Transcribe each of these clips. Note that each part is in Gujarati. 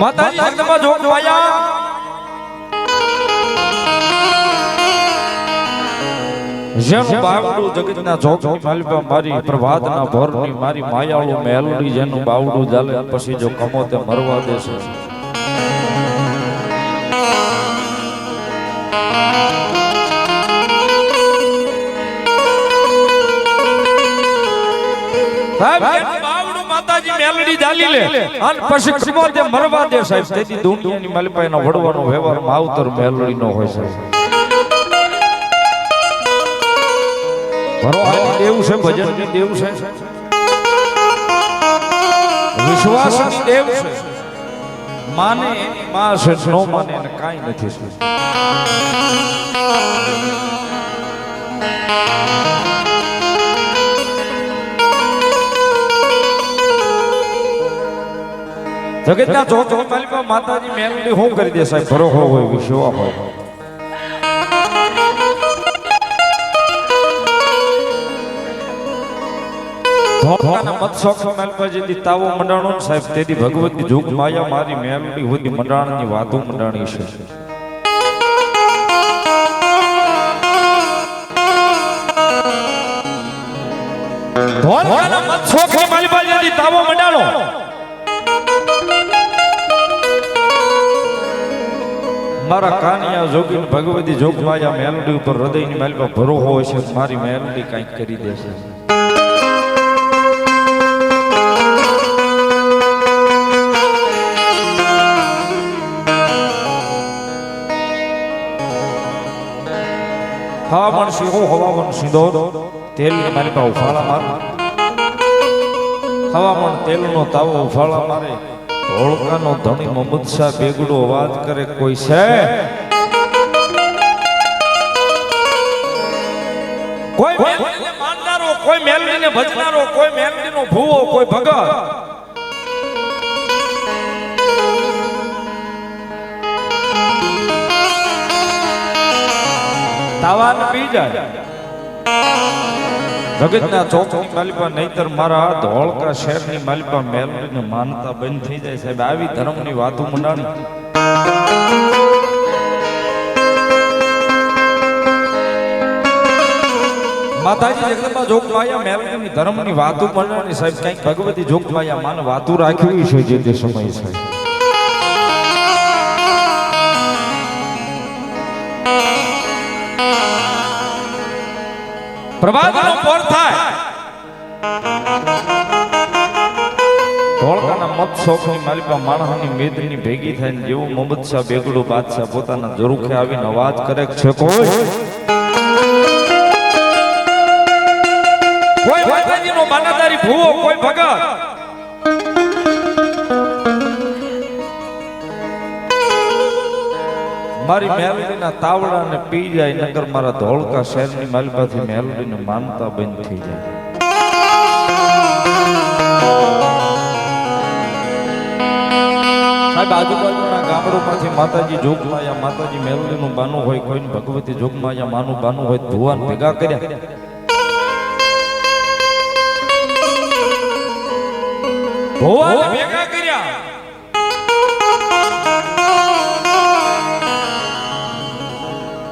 માતાજી જગદંબા જોગ માયા જેનું બાવડું જગતના જોગની માલિકા મારી પ્રભાતના ભોરની મારી માયાળું મેલડી જેનું બાવડું ચાલે પછી જો કમો તે મરવા દેશે બાવડું માતાજી મેલડી ચાલી લે અને પછી કમો તે મરવા દે સાહેબ તેથી દુનિયાની માલિકા એનો વડવાનો વ્યવહાર માવતર મેલડી નો હોય છે ભરોહાની દેવ છે ભજનની દેવ છે વિશ્વાસની દેવ છે માને એની માં છે નો માને એને કાઈ નથી જગતના ચોક માલિકા માતાજી મેલડી શું કરી દે સાહેબ ભરોહો હોય વિશ્વાસ હોય ધોળકાના મતસોખ મેલપાજી તાવો મંડાણો સાહેબ તેથી ભગવતી જોગ માયા મારી મેલડી હોતી મંડાણની વાતો મંડાણી છે ધોળકાના મતસોખ મેલપાજી તાવો મંડાણો મારા કાનિયા જોગી ભગવતી જોગ માયા મેલડી ઉપર હૃદયની માલિકા ભરોહો હોય છે મારી મેલડી કંઈક કરી દેશે હવામણ સિંહો હવામણ સિંદોર તેલની માલિકા ઉફાળા માર હવામણ તેલનો તાવો ઉફાળા મારે ધોળકાનો ધણી મોહમ્મદ શાહ બેગડો અવાજ કરે કોઈ છે કોઈ મેલડીને માનનારો કોઈ મેલડીને ભજનારો કોઈ મેલડીનો ભૂવો કોઈ ભગત તાવાન પી જાય જગતના ચોકની માલિકા નહીતર મારા ધોળકા શહેરની માલિકા મેલડીને માનતા બંધ થઈ જાય સાહેબ આવી ધર્મની વાતો મંડાણી માતાજી જગદંબા જોગ માયા મેલડીની ધર્મની વાતો મંડાણી સાહેબ કંઈક ભગવતી જોગ માયા માને વાતો રાખવી છે જે તે સમય છે પ્રભાતનો પોર થાય ધોળકાના મત શોખની માલિકા માણસની મેદની ભેગી થાય ને જેવું મોહમ્મદ શાહ બેગડો બાદશાહ પોતાના જરૂખે આવીને અવાજ કરે છે કોઈ માતાજીનો માનદારી ભૂવો કોઈ ભગત મારી મેલડીના તાવડાને પી જાય નગર મારા ધોળકા શહેરની માલિકાથી મેલડીને માનતા બંધ થઈ જાય સાહેબ આજુબાજુના ગામડોમાંથી માતાજી જોગમાયા માતાજી મેલડીનું બાનું હોય કોઈને ભગવતી જોગમાયા માનું બાનું હોય ભુવાન ભેગા કર્યા ભુવાન ભેગા કર્યા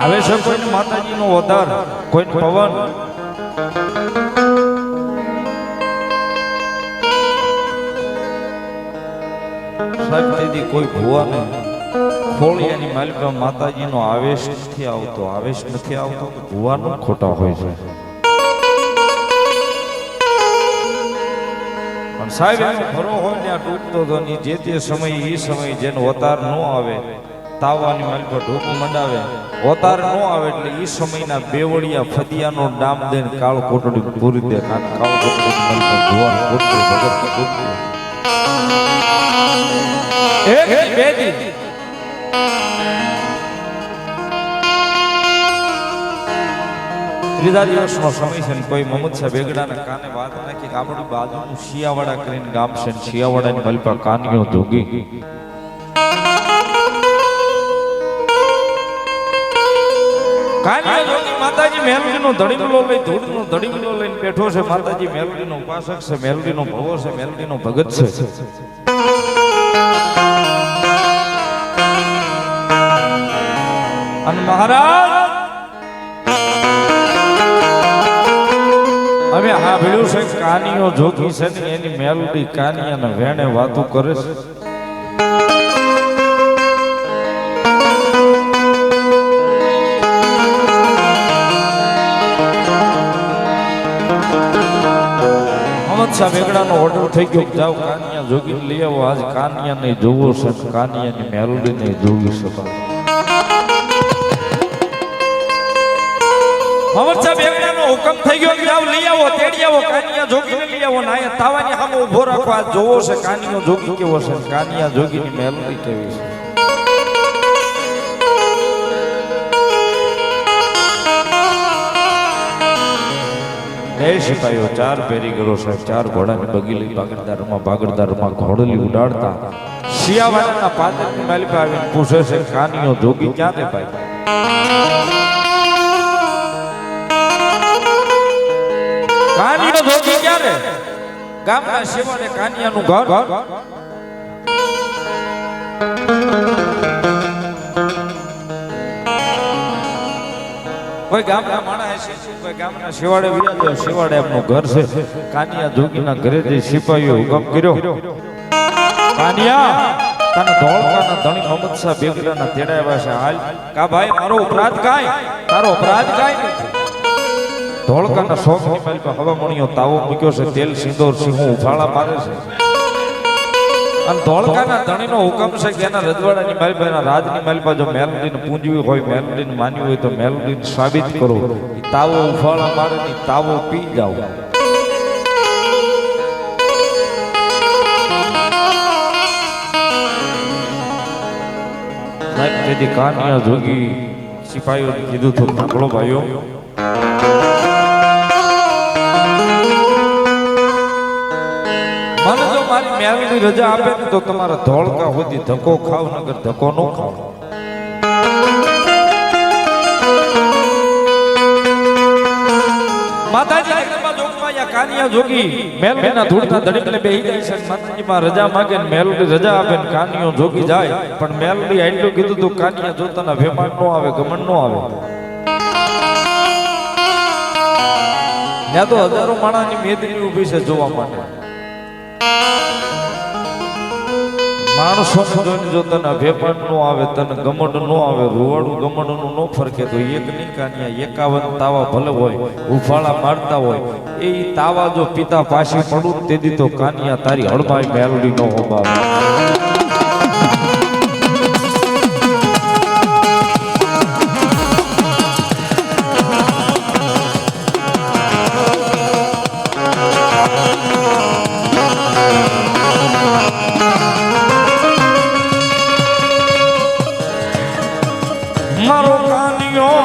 હવે છે કોઈને માતાજીનો વધાર કોઈને પવન સાહેબ તેથી કોઈ ભુવાને ખોળિયાની માલિકા માતાજીનો આવેશ નથી આવતો ભુવાનો ખોટા હોય છે પણ સાહેબ એનો ભરો હોય ને આ તૂટતો તો ની જે તે સમય એ સમય જેનો અવતાર ન આવે તાવાની માલિકા ઢોક મંડાવે અવતાર ન આવે એટલે એ સમયના બેવડિયા ફદિયાનો ડામ દેન કાળ કોટડી પૂરી દે કાળ કોટડી માલિકા ભુવાન કોટડી ભગત કોટડી એક બે દી ત્રીજા દિવસનો સમય છે ને કોઈ મોહમ્મદ શાહ બેગડાના કાને વાત નાખી કે આપણી બાજુનું શિયાવાડા કરીને ગામ છે ને શિયાવાડાની માલિકા કાનિયો જોગી કાનિયો જોગી માતાજી મેલડીનો ધડીમલો લઈ ધૂળનો ધડીમલો લઈને બેઠો છે માતાજી મેલડીનો ઉપાસક છે મેલડીનો ભવો છે મેલડીનો ભગત છે અને મહારાજ અમે સાંભળ્યું છે કાનીઓ જોગી છે ને એની મેલોડી કાનિયાને વેણે વાતું કરે છે. વેગડાનો ઓર્ડર થઈ ગયો જાઓ કાનિયા જોગી લઈ આવો. આજ કાનિયા નહીં જોવો છે, કાનિયાની મેલોડી નહીં જોવી શકે. હુકમ થઈ ગયો કે જાઓ લઈ આવો, તેડી આવો કાનિયા જોગીને લઈ આવો. ના તાવાની સામે ઊભો રાખો. આ જોવો છે કાનિયો જોગી કેવો છે, કાનિયા જોગીની મેલોડી કેવી છે. સિપાહીઓ ચાર પેરી ગયો સાહેબ, ચાર ઘોડાની બગીલી બાગડદારમાં ઘોડલી ઉડાડતા શિયાવાળાના પાદરની માલિકા આવીને પૂછે છે કાનિયો જોગી ક્યાં તે ભાઈ? કાનિયો જોગી ક્યાં રે? ગામના શિવાને કાનિયાનું ઘર. કોઈ ગામના માણસ છે, કોઈ ગામના શિવાડે વિરાજો, શિવાડે એમનું ઘર છે. કાનિયા જોગીના ઘરે જઈ સિપાહીઓ હુકમ કર્યો, કાનિયા તને ધોળકાના ધણી મોહમ્મદ શાહ બેગડાના તેડાવ્યા છે. હાલ કા ભાઈ મારો અપરાધ કાય? તારો અપરાધ કાય નથી. ધોળકાના શોખની માલ પર હવા મણીઓ તાવો મૂક્યો છે, તેલ સિંદૂર સિંહો ઉફાળા મારે છે. અને ધોળકાના ધણીનો હુકમ છે કે એના રજવાડાની માલ પર, એના રાજની માલ પર જો મેલડીને પૂંજવી હોય, મેલડીને માનવી હોય તો મેલડીને સાબિત કરો. તાવો ઉફાળા મારે ની તાવો પી જાઓ. સાહેબ તેથી કાનિયા જોગી સિપાહીઓને કીધું તો સાંભળો ભાઈઓ, મને જો મારી મેલની રજા આપે ને તો તમારા ધોળકા સુધી ધક્કો ખાવ, નગર ધક્કો ન ખાવ. માતાજી કાનિયા જોગી મેલડીના ધૂળના ધડીકલે બેહી ગઈ છે. માતાજીમાં રજા માંગે ને મેલડી રજા આપે ને કાનિયો જોગી જાય. પણ મેલડી આટલું કીધું તું કાનિયા જોતાના વેમાન નો આવે, ગમન નો આવે. ત્યાં તો હજારો માણસની મેદની ઊભી છે જોવા માટે. માણસો જોઈને જો તને વેપાર નો આવે, તને ગમંડ નો આવે, રૂવાડું ગમંડ નું નો ફરકે તો એક નહીં કાનિયા 51 તાવા ભલે હોય, ઉફાળા મારતા હોય, એ તાવા જો પિતા પાછી પડું તેથી તો કાનિયા તારી હળમાઈ મેલડી નો હોબાવે. મારો કાનિયો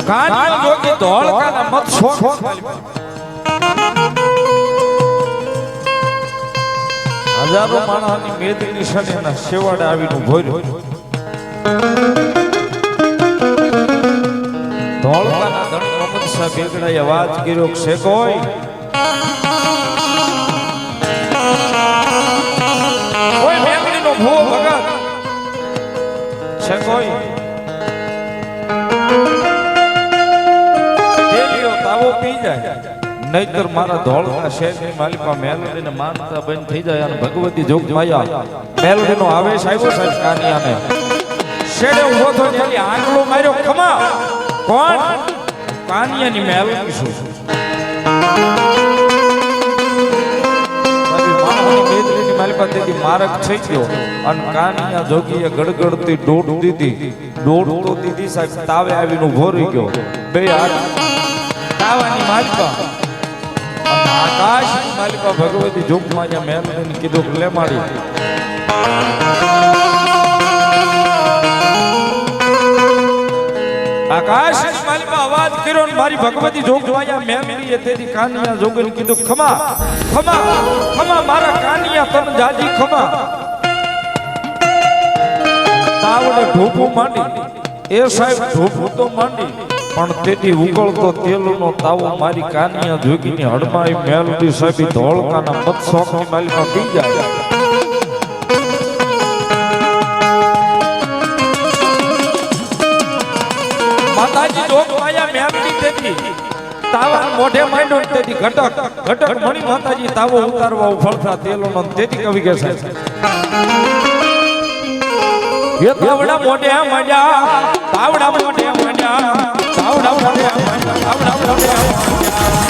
કાનિયો જોગી ધોળકાના મત શોખ હજારો માણસની મેદની શનિના શેવાડે આવીને ભોર્યો. ધોળકાના ધણી મોહમ્મદ શાહ બેગડાએ અવાજ કર્યો છે કોઈ મેમડીનો ભૂવો ભગત છે કોઈ? તેલીઓ તાવો પી જાય, નહીતર મારા ધોળકા શહેરની માલિકા મેલડીને માનતા બંધ થઈ જાય. અને ભગવતી જોગ માયા મેલડીનો આવેશ આવ્યો છે કાનિયાને. શેડે ઊભો થયો ત્યાંથી આંગળો માર્યો. ખમા કોણ? કાનિયાની મેલડી શું? મારક થઈ ગયો અને કાનિયા જોગીએ ગડગડતી દોડ દીધી. દોડ તો દીધી સાહેબ, તાવે આવીને ઉભો રહી ગયો. બે હાથ તાવાની માલિકા અને આકાશની માલિકા ભગવતી જોગમાં મેલડીને કીધું લે મારી આકાશની માલિકા અવાજ કર્યો ને મારી ભગવતી જોગવાયા મેલડીએ તેથી કાનિયા જોગીને કીધું ખમા ખમા ખમા મારા કાનિયા તન જાજી ખમા. તાવડે ઢોપું માંડી એ સાહેબ ઢોપું તો માંડી પણ તેથી ઉકળતો તેલનો તાવો મારી કાનિયા જોગીની હડમાઈ મેલડી સાહેબી ધોળકાના મત શોખની માલીમાં પી જાય. માતાજી જોગ માયા મેલડી તેથી તાવા મોઢે માંડો તેથી ઘટક ઘટક મણી માતાજી તાવો ઉતારવા ઉફળતા તેલનો તેથી કવિ કહે છે એ તાવડા મોઢે માંડ્યા તાવડા મોઢે માંડ્યા તાવડા મોઢે માંડ્યા તાવડા મોઢે માંડ્યા